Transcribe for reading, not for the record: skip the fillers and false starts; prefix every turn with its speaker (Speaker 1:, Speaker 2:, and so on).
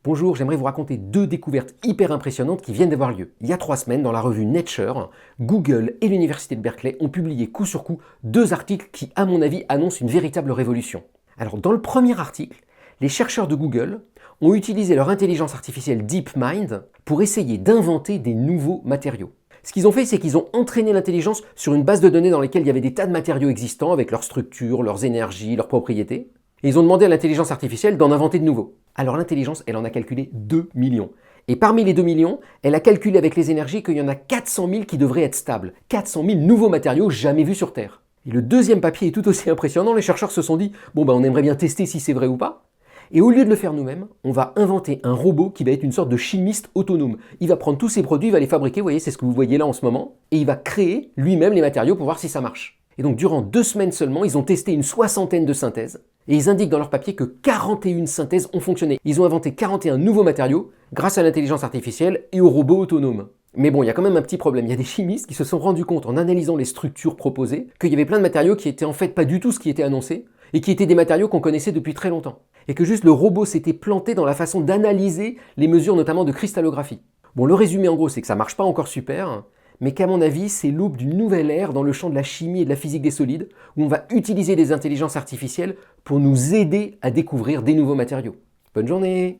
Speaker 1: Bonjour, j'aimerais vous raconter deux découvertes hyper impressionnantes qui viennent d'avoir lieu. Il y a 3 semaines, dans la revue Nature, Google et l'Université de Berkeley ont publié coup sur coup deux articles qui, à mon avis, annoncent une véritable révolution. Alors, dans le premier article, les chercheurs de Google ont utilisé leur intelligence artificielle DeepMind pour essayer d'inventer des nouveaux matériaux. Ce qu'ils ont fait, c'est qu'ils ont entraîné l'intelligence sur une base de données dans laquelle il y avait des tas de matériaux existants avec leur structure, leurs énergies, leurs propriétés. Et ils ont demandé à l'intelligence artificielle d'en inventer de nouveaux. Alors l'intelligence, elle en a calculé 2 millions. Et parmi les 2 millions, elle a calculé avec les énergies qu'il y en a 400 000 qui devraient être stables. 400 000 nouveaux matériaux jamais vus sur Terre. Et le deuxième papier est tout aussi impressionnant. Les chercheurs se sont dit, on aimerait bien tester si c'est vrai ou pas. Et au lieu de le faire nous-mêmes, on va inventer un robot qui va être une sorte de chimiste autonome. Il va prendre tous ces produits, il va les fabriquer, vous voyez, c'est ce que vous voyez là en ce moment, et il va créer lui-même les matériaux pour voir si ça marche. Et donc durant 2 semaines seulement, ils ont testé une 60aine de synthèses, et ils indiquent dans leur papier que 41 synthèses ont fonctionné. Ils ont inventé 41 nouveaux matériaux grâce à l'intelligence artificielle et aux robots autonomes. Mais bon, il y a quand même un petit problème. Il y a des chimistes qui se sont rendus compte en analysant les structures proposées qu'il y avait plein de matériaux qui étaient en fait pas du tout ce qui était annoncé, et qui étaient des matériaux qu'on connaissait depuis très longtemps. Et que juste le robot s'était planté dans la façon d'analyser les mesures notamment de cristallographie. Bon, le résumé en gros, c'est que ça marche pas encore super, mais qu'à mon avis, c'est l'aube d'une nouvelle ère dans le champ de la chimie et de la physique des solides, où on va utiliser des intelligences artificielles pour nous aider à découvrir des nouveaux matériaux. Bonne journée!